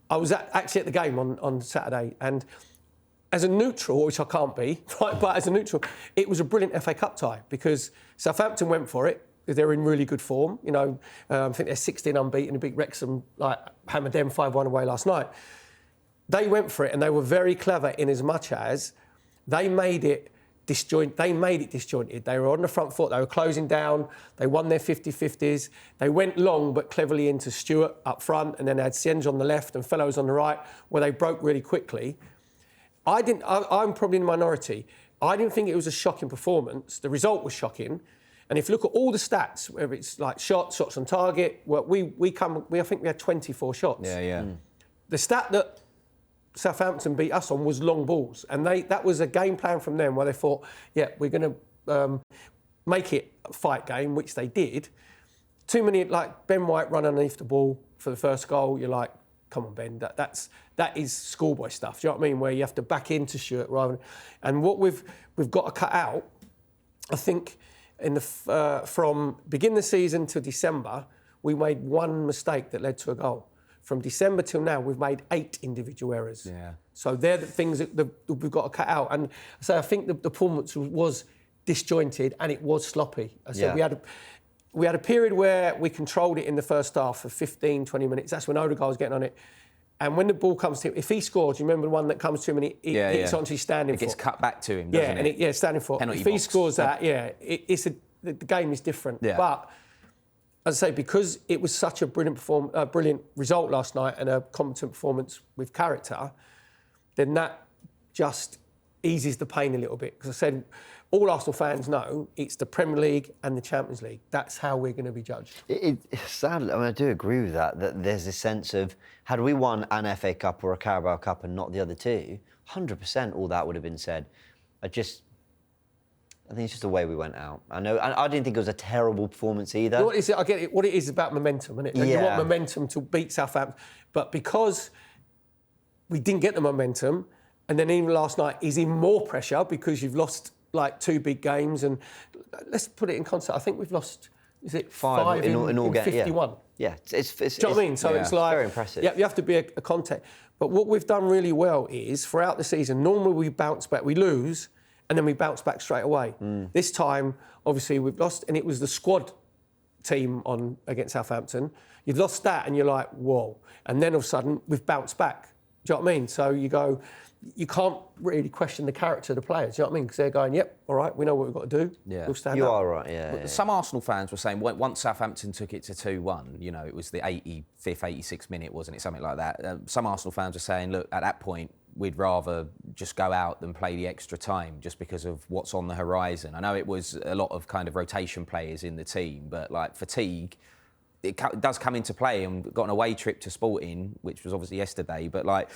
I was actually at the game on Saturday, and as a neutral, which I can't be, right, but as a neutral, it was a brilliant FA Cup tie because Southampton went for it because they're in really good form. I think they're 16 unbeaten, and beat Wrexham, hammered them 5-1 away last night. They went for it, and they were very clever in as much as they made it disjointed. They were on the front foot. They were closing down. They won their 50-50s. They went long, but cleverly into Stewart up front, and then they had Sienge on the left and Fellows on the right, where they broke really quickly. I'm probably in the minority. I didn't think it was a shocking performance. The result was shocking. And if you look at all the stats, whether it's shots on target, I think we had 24 shots. Yeah. The stat that Southampton beat us on was long balls. And that was a game plan from them where they thought, yeah, we're going to make it a fight game, which they did. Too many, Ben White run underneath the ball for the first goal. You're like, come on, Ben, that is schoolboy stuff. Do you know what I mean? Where you have to back into Stewart rather than... And what we've got to cut out, I think, from beginning of the season to December, we made one mistake that led to a goal. From December till now, we've made 8 individual errors. Yeah. So they're the things that we've got to cut out. And so I think the performance was disjointed and it was sloppy. I said we had a period where we controlled it in the first half for 15, 20 minutes. That's when Odegaard was getting on it. And when the ball comes to him, if he scores, you remember the one that comes to him and he hits onto his standing foot? It gets cut back to him, doesn't it? Standing foot. Penalty if he box. scores that, the game is different. Yeah. But, as I say, because it was such a brilliant result last night and a competent performance with character, then that just eases the pain a little bit. Because I said, all Arsenal fans know it's the Premier League and the Champions League. That's how we're going to be judged. Sadly, I do agree with that there's this sense of, had we won an FA Cup or a Carabao Cup and not the other 2, 100% all that would have been said. I think it's just the way we went out. I know, I didn't think it was a terrible performance either. What is it? I get it. What it is about momentum, isn't it? Like, you want momentum to beat Southampton. But because we didn't get the momentum, and then even last night is in more pressure because you've lost 2 big games. And let's put it in context. I think we've lost, is it 5 in all 51? Yeah. It's do you know what I mean? So it's very impressive. Yeah, you have to be a context. But what we've done really well is, throughout the season, normally we bounce back. We lose, and then we bounce back straight away. This time, obviously, we've lost, and it was the squad team against Southampton. You've lost that, and you're like, whoa. And then all of a sudden, we've bounced back. Do you know what I mean? So you go, you can't really question the character of the players. Do you know what I mean? Because they're going, yep, all right, we know what we've got to do. Yeah. We'll stand You up. are right, yeah. Some Arsenal fans were saying once Southampton took it to 2-1, you know, it was the 85th, 86th minute, wasn't it? Something like that. Some Arsenal fans were saying, look, at that point, we'd rather just go out than play the extra time just because of what's on the horizon. I know it was a lot of kind of rotation players in the team, but like fatigue, it does come into play, and got an away trip to Sporting, which was obviously yesterday. But like,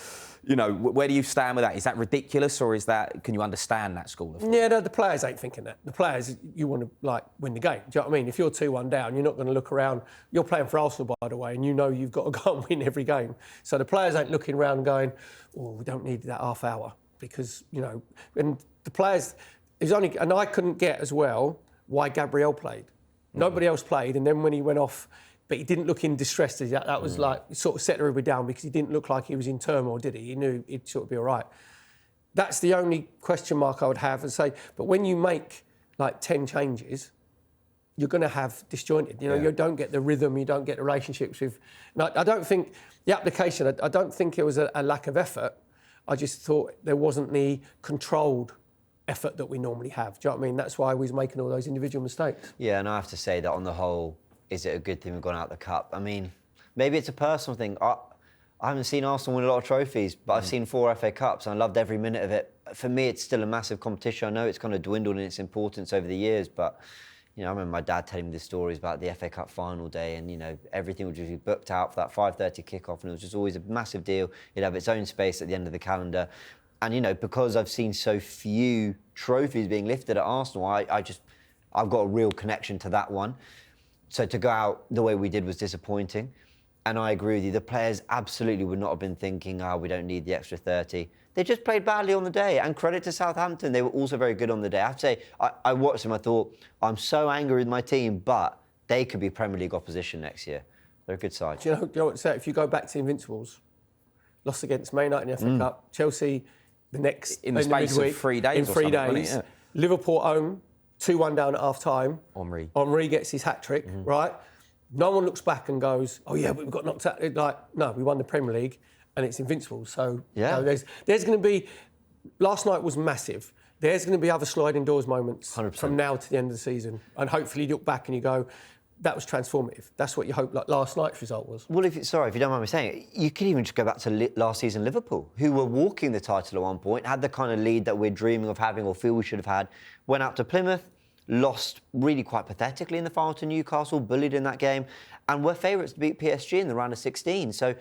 you know, where do you stand with that? Is that ridiculous, or is that? Can you understand that school of thought? Yeah, no, the players ain't thinking that. The players, you want to like win the game. Do you know what I mean? If you're 2-1 down, you're not going to look around. You're playing for Arsenal, by the way, and you know you've got to go and win every game. So the players ain't looking around and going, "Oh, we don't need that half hour," because you know. And the players, is only, and I couldn't get as well why Gabriel played. Nobody else played, and then when he went off. But he didn't look in distress. That was like, sort of set everybody down because he didn't look like he was in turmoil, did he? He knew he'd sort of be all right. That's the only question mark I would have and say, but when you make like 10 changes, you're going to have disjointed. You know, you don't get the rhythm, you don't get the relationships with... And I don't think, the application, I don't think it was a lack of effort. I just thought there wasn't the controlled effort that we normally have. Do you know what I mean? That's why we was making all those individual mistakes. Yeah, and I have to say that on the whole, is it a good thing we've gone out the cup? I mean, maybe it's a personal thing. I haven't seen Arsenal win a lot of trophies, but I've seen 4 FA Cups and I loved every minute of it. For me, it's still a massive competition. I know it's kind of dwindled in its importance over the years, but you know, I remember my dad telling me the stories about the FA Cup final day, and you know, everything would just be booked out for that 5:30 kickoff, and it was just always a massive deal. It'd have its own space at the end of the calendar. And you know, because I've seen so few trophies being lifted at Arsenal, I've got a real connection to that one. So to go out the way we did was disappointing. And I agree with you, the players absolutely would not have been thinking, we don't need the extra 30. They just played badly on the day, and credit to Southampton, they were also very good on the day. I have to say, I watched them, I thought, I'm so angry with my team, but they could be Premier League opposition next year. They're a good side. Do you know what to say? If you go back to Invincibles, lost against Man United in the FA Cup, Chelsea the next... In the space of 3 days in 3 days. Yeah. Liverpool home, 2-1 down at half-time. Henry gets his hat-trick, right? No one looks back and goes, oh, yeah, we've got knocked out. Like, no, we won the Premier League and it's Invincible. So, yeah. You know, there's going to be... Last night was massive. There's going to be other sliding doors moments 100%. From now to the end of the season. And hopefully you look back and you go, that was transformative. That's what you hope like last night's result was. Well, if you don't mind me saying it, you could even just go back to last season Liverpool, who were walking the title at one point, had the kind of lead that we're dreaming of having or feel we should have had, went out to Plymouth, lost really quite pathetically in the final to Newcastle, bullied in that game, and were favourites to beat PSG in the round of 16. So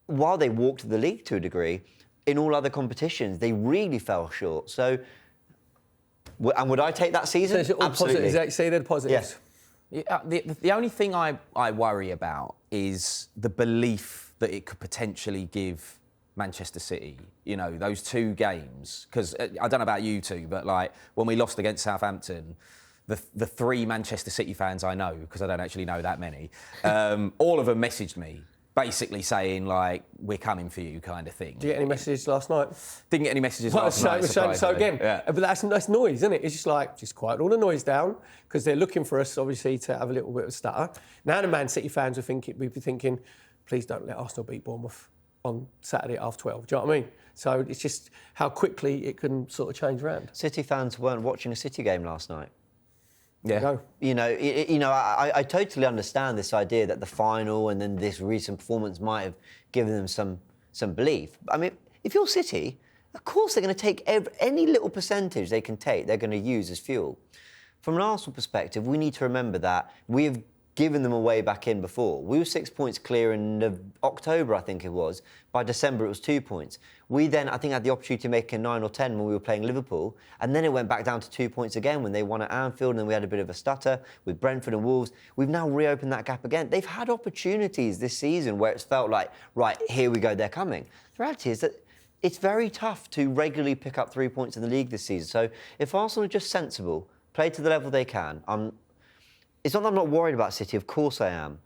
while they walked the league to a degree, in all other competitions, they really fell short. So, and would I take that season? So absolutely. Say they're the positives. Yes. Yeah, the only thing I worry about is the belief that it could potentially give Manchester City, you know, those 2 games. Because I don't know about you two, but like when we lost against Southampton, the 3 Manchester City fans I know, because I don't actually know that many, all of them messaged me basically saying like, we're coming for you kind of thing. Did you get any messages last night? Didn't get any messages last night, So again, yeah. But that's noise, isn't it? It's just like, just quiet all the noise down, because they're looking for us, obviously, to have a little bit of stutter. Now the Man City fans we'd be thinking, please don't let Arsenal beat Bournemouth on Saturday at 12:30. Do you know what I mean? So it's just how quickly it can sort of change around. City fans weren't watching a City game last night. Yeah. Go. You know, I totally understand this idea that the final and then this recent performance might have given them some belief. I mean, if you're City, of course they're going to take any little percentage they can take, they're going to use as fuel. From an Arsenal perspective, we need to remember that we have given them a way back in before. We were 6 points clear in October, I think it was. By December, it was 2 points. We then, I think, had the opportunity to make a 9 or 10 when we were playing Liverpool, and then it went back down to 2 points again when they won at Anfield, and then we had a bit of a stutter with Brentford and Wolves. We've now reopened that gap again. They've had opportunities this season where it's felt like, right, here we go, they're coming. The reality is that it's very tough to regularly pick up 3 points in the league this season. So if Arsenal are just sensible, play to the level they can, it's not that I'm not worried about City, of course I am,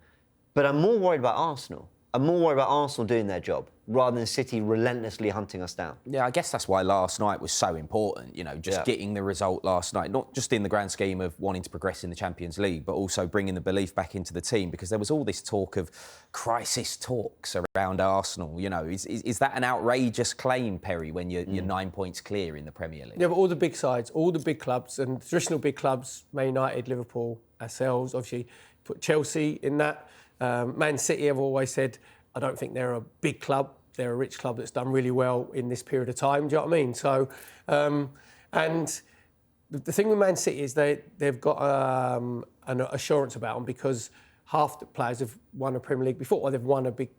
but I'm more worried about Arsenal. I'm more worried about Arsenal doing their job rather than City relentlessly hunting us down. Yeah, I guess that's why last night was so important, just getting the result last night, not just in the grand scheme of wanting to progress in the Champions League, but also bringing the belief back into the team, because there was all this talk of crisis talks around Arsenal. Is that an outrageous claim, Perry, when you're 9 points clear in the Premier League? Yeah, but all the big sides, all the big clubs, and traditional big clubs, Man United, Liverpool, ourselves, obviously put Chelsea in that. Man City, I've always said, I don't think they're a big club. They're a rich club that's done really well in this period of time. Do you know what I mean? So, and the thing with Man City is they've got an assurance about them, because half the players have won a Premier League before, or they've won a big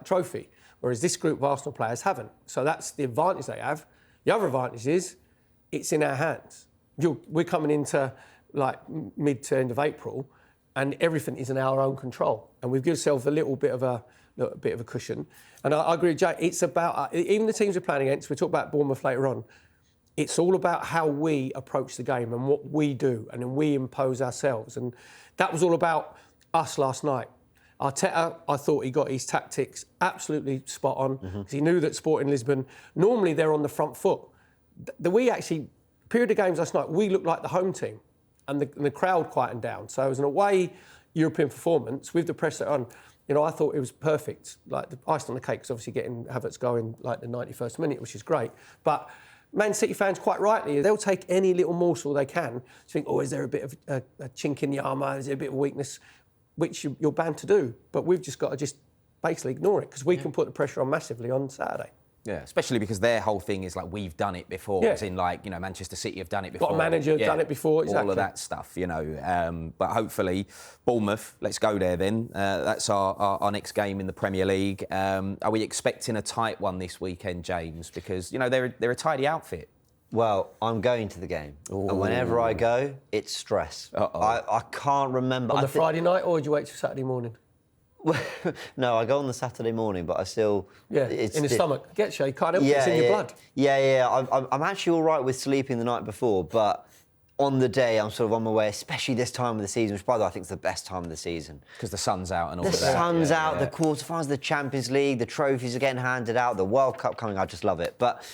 trophy, whereas this group of Arsenal players haven't. So that's the advantage they have. The other advantage is it's in our hands. We're coming into mid to end of April, and everything is in our own control. And we've given ourselves a little bit of a cushion. And I agree with Jay. It's about, even the teams we're playing against, we'll talk about Bournemouth later on, it's all about how we approach the game and what we do, and then we impose ourselves. And that was all about us last night. Arteta, I thought he got his tactics absolutely spot on, because he knew that Sporting Lisbon, normally they're on the front foot. Period of games last night, we looked like the home team. And the crowd quietened down. So it was an away European performance with the pressure on. I thought it was perfect. Like, the icing on the cake is obviously getting Havertz going the 91st minute, which is great. But Man City fans, quite rightly, they'll take any little morsel they can to think, is there a bit of a chink in the armour? Is there a bit of weakness? Which you're bound to do. But we've just got to just basically ignore it, because we can put the pressure on massively on Saturday. Yeah, especially because their whole thing is we've done it before. As in Manchester City have done it before. Got a manager, done it before, exactly. All of that stuff, But hopefully, Bournemouth, let's go there then. That's our next game in the Premier League. Are we expecting a tight one this weekend, James? Because, they're a tidy outfit. Well, I'm going to the game. Ooh. And whenever I go, it's stress. I can't remember. On the Friday night, or do you wait till Saturday morning? No, I go on the Saturday morning, but I still... Yeah, in the stomach. Gets you can't help it, it's in your blood. Yeah. I'm actually all right with sleeping the night before, but on the day, I'm sort of on my way, especially this time of the season, which, by the way, I think is the best time of the season. Because the sun's out and all the of that. The sun's out, the quarterfinals, the Champions League, the trophies are getting handed out, the World Cup coming, I just love it. But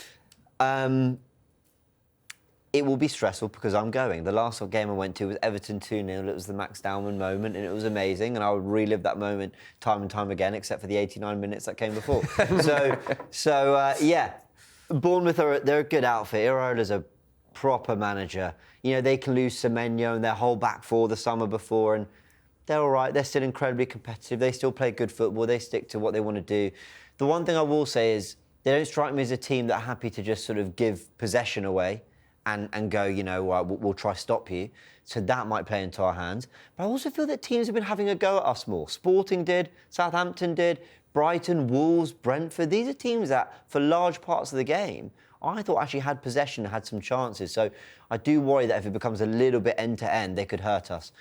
it will be stressful because I'm going. The last game I went to was Everton 2-0. It was the Max Dowman moment, and it was amazing. And I would relive that moment time and time again, except for the 89 minutes that came before. Bournemouth they're a good outfit. Irola's a proper manager. They can lose Semenyo and their whole back four the summer before, and they're all right. They're still incredibly competitive. They still play good football. They stick to what they want to do. The one thing I will say is they don't strike me as a team that are happy to just sort of give possession away and go, we'll try stop you. So that might play into our hands. But I also feel that teams have been having a go at us more. Sporting did, Southampton did, Brighton, Wolves, Brentford. These are teams that, for large parts of the game, I thought actually had possession, had some chances. So I do worry that if it becomes a little bit end-to-end, they could hurt us.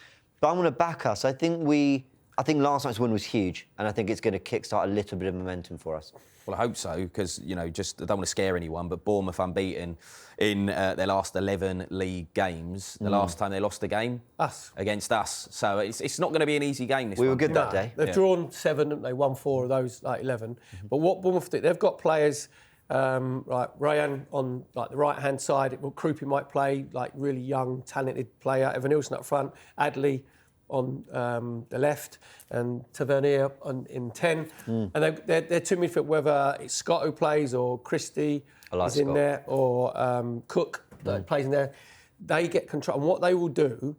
But I'm going to back us. I think last night's win was huge, and I think it's going to kickstart a little bit of momentum for us. Well, I hope so, because, just I don't want to scare anyone, but Bournemouth unbeaten in their last 11 league games. The last time they lost a game? Against us. So it's not going to be an easy game this one. We were good that day. They've drawn 7, haven't they? Won 4 of those 11. But what Bournemouth do, they've got players Raya on the right-hand side. Krupi might play, really young, talented player. Evan Nielsen up front. Adley on the left, and Tavernier in 10. And they're two midfield, whether it's Scott who plays or Christie is in there, or Cook that plays in there. They get control. And what they will do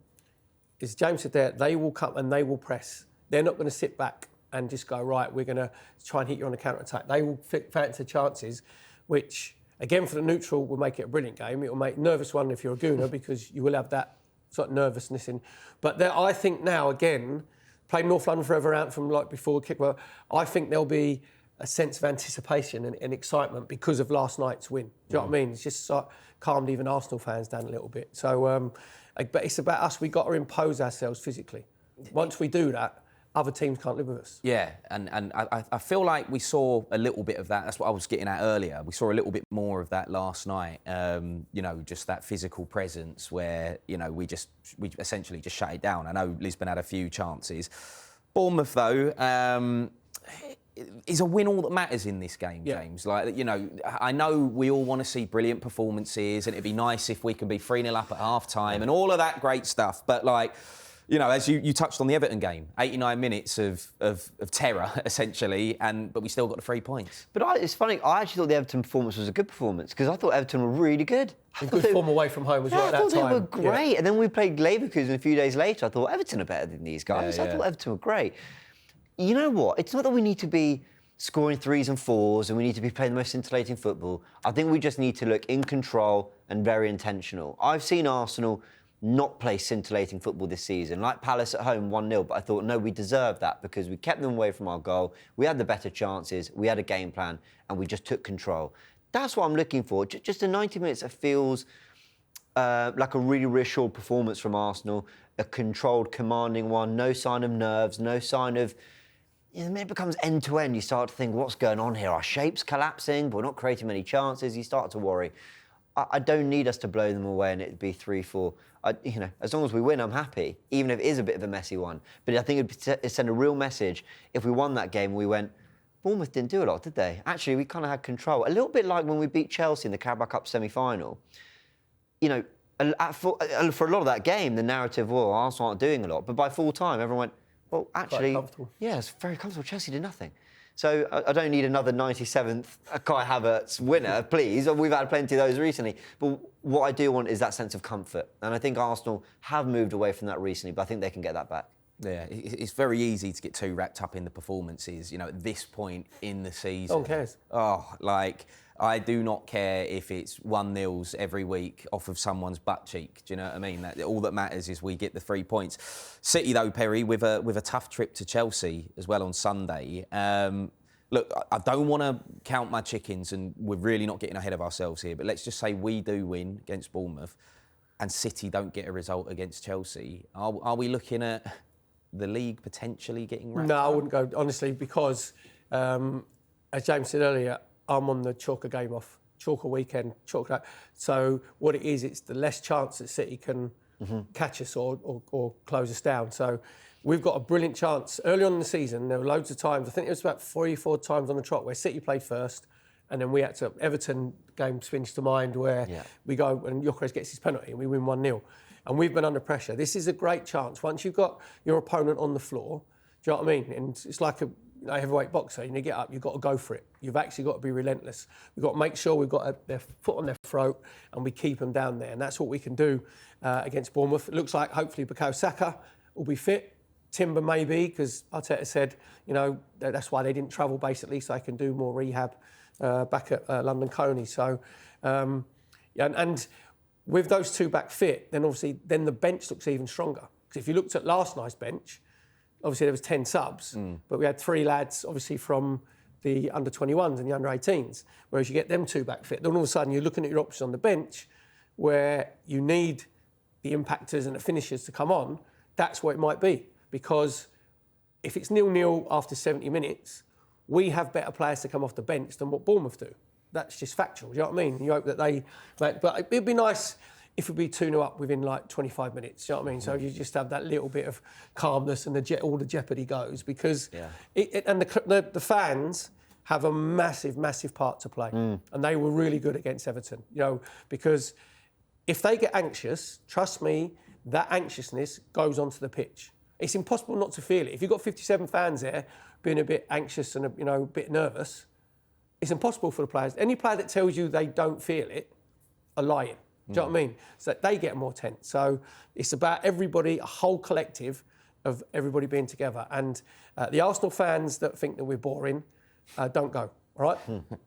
is, James said there, they will come and they will press. They're not going to sit back and just go, right, we're going to try and hit you on the counter-attack. They will fancy chances, which, again, for the neutral, will make it a brilliant game. It will make nervous one if you're a Gooner, because you will have that sort of nervousness in. But I think now, again, playing North London forever out from before kick, I think there'll be a sense of anticipation and excitement because of last night's win. Do you know what I mean? It's just calmed even Arsenal fans down a little bit. So, but it's about us. We've got to impose ourselves physically. Once we do that, other teams can't live with us. Yeah, and I feel like we saw a little bit of that. That's what I was getting at earlier. We saw a little bit more of that last night. Just that physical presence where, we essentially just shut it down. I know Lisbon had a few chances. Bournemouth, though, is a win all that matters in this game, James? Like, you know, I know we all want to see brilliant performances, and it'd be nice if we can be 3-0 up at half-time and all of that great stuff. But, like, you know, as you touched on the Everton game, 89 minutes of terror, essentially, but we still got the 3 points. But it's funny, I actually thought the Everton performance was a good performance, because I thought Everton were really good. Good form away from home as well at that time. I thought they were great. Yeah. And then we played Leverkusen a few days later. I thought Everton are better than these guys. I thought Everton were great. You know what? It's not that we need to be scoring 3s and 4s and we need to be playing the most scintillating football. I think we just need to look in control and very intentional. I've seen Arsenal not play scintillating football this season, like Palace at home 1-0, but I thought, no, we deserved that because we kept them away from our goal, we had the better chances, we had a game plan, and we just took control. That's what I'm looking for. Just a 90 minutes that feels like a really reassured performance from Arsenal, a controlled, commanding one, no sign of nerves, no sign of... You know, the minute it becomes end-to-end, you start to think, what's going on here? Our shape's collapsing, but we're not creating many chances. You start to worry. I don't need us to blow them away and it'd be 3-4. You know, as long as we win, I'm happy, even if it is a bit of a messy one. But I think it'd send a real message if we won that game and we went, Bournemouth didn't do a lot, did they? Actually, we kind of had control. A little bit like when we beat Chelsea in the Carabao Cup semi-final. You know, for a lot of that game, the narrative, well, Arsenal aren't doing a lot. But by full time, everyone went, well, actually, yeah, it's very comfortable. Chelsea did nothing. So I don't need another 97th Kai Havertz winner, please. We've had plenty of those recently. But what I do want is that sense of comfort. And I think Arsenal have moved away from that recently, but I think they can get that back. Yeah, it's very easy to get too wrapped up in the performances, you know, at this point in the season. No one cares. Oh, like, I do not care if it's 1-0s every week off of someone's butt cheek. Do you know what I mean? All that matters is we get the 3 points. City, though, Perry, with a tough trip to Chelsea as well on Sunday. Look, I don't want to count my chickens, and we're really not getting ahead of ourselves here, but let's just say we do win against Bournemouth and City don't get a result against Chelsea. Are we looking at the league potentially getting wrapped up? No, I wouldn't go, honestly, because, as James said earlier, I'm on the chalker game off, chalker weekend, chalker. So what it is, it's the less chance that City can catch us or close us down. So we've got a brilliant chance. Early on in the season, there were loads of times, I think it was about 3-4 times on the trot where City played first, and then we had to, Everton game springs to mind where we go and Gyökeres gets his penalty and we win 1-0. And we've been under pressure. This is a great chance. Once you've got your opponent on the floor, do you know what I mean? And it's like a heavyweight boxer. You get up, you've got to go for it. You've actually got to be relentless. We've got to make sure we've got their foot on their throat and we keep them down there. And that's what we can do against Bournemouth. It looks like hopefully Bukayo Saka will be fit. Timber maybe, because Arteta said, you know, that's why they didn't travel basically, so they can do more rehab back at London Coney. So, and with those two back fit, then obviously the bench looks even stronger. Because if you looked at last night's bench, obviously there was 10 subs, but we had 3 lads obviously from the under-21s and the under-18s, whereas you get them 2 back fit. Then all of a sudden you're looking at your options on the bench where you need the impactors and the finishers to come on. That's what it might be. Because if it's 0-0 after 70 minutes, we have better players to come off the bench than what Bournemouth do. That's just factual, do you know what I mean? You hope that they... But it'd be nice if it'd be 2-0 up within like 25 minutes, do you know what I mean? So you just have that little bit of calmness and all the jeopardy goes, because... And the fans have a massive, massive part to play. And they were really good against Everton, you know, because if they get anxious, trust me, that anxiousness goes onto the pitch. It's impossible not to feel it. If you've got 57 fans there being a bit anxious and a bit nervous, it's impossible for the players. Any player that tells you they don't feel it are lying. Do you know what I mean? So they get more tense. So it's about everybody, a whole collective of everybody being together. And the Arsenal fans that think that we're boring, don't go, all right?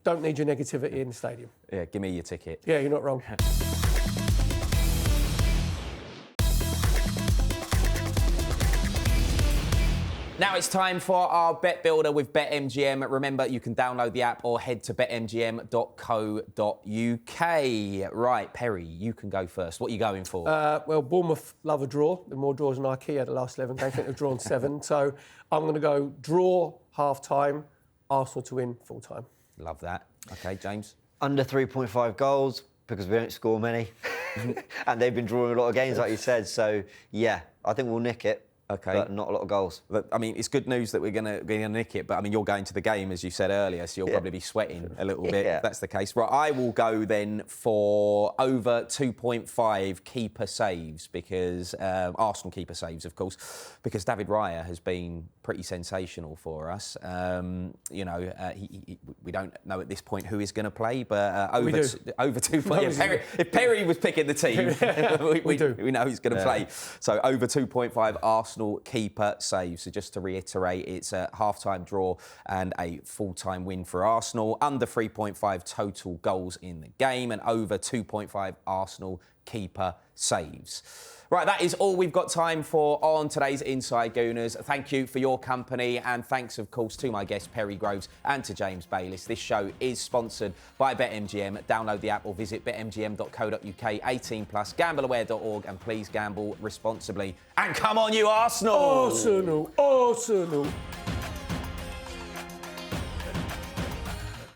Don't need your negativity in the stadium. Yeah, give me your ticket. Yeah, you're not wrong. Now it's time for our Bet Builder with BetMGM. Remember, you can download the app or head to betmgm.co.uk. Right, Perry, you can go first. What are you going for? Well, Bournemouth love a draw. The more draws than IKEA the last 11 games. I think they've drawn 7. So I'm going to go draw half-time, Arsenal to win full-time. Love that. OK, James? Under 3.5 goals, because we don't score many. And they've been drawing a lot of games, like you said. So, yeah, I think we'll nick it. Okay. but not a lot of goals. But, I mean, it's good news that we're going to nick it, but I mean, you're going to the game, as you said earlier, so you'll probably be sweating a little bit if that's the case. Right, I will go then for over 2.5 keeper saves, because Arsenal keeper saves, of course, because David Raya has been pretty sensational for us. We don't know at this point who is going to play, but over 2.5. If Perry was picking the team, we know he's going to play. So over 2.5 Arsenal keeper saves. So just to reiterate, it's a half-time draw and a full-time win for Arsenal. Under 3.5 total goals in the game and over 2.5 Arsenal keeper saves. Right, that is all we've got time for on today's Inside Gooners. Thank you for your company, and thanks, of course, to my guest, Perry Groves, and to James Bayliss. This show is sponsored by BetMGM. Download the app or visit betmgm.co.uk, 18+, gambleaware.org, and please gamble responsibly. And come on, you Arsenal! Arsenal!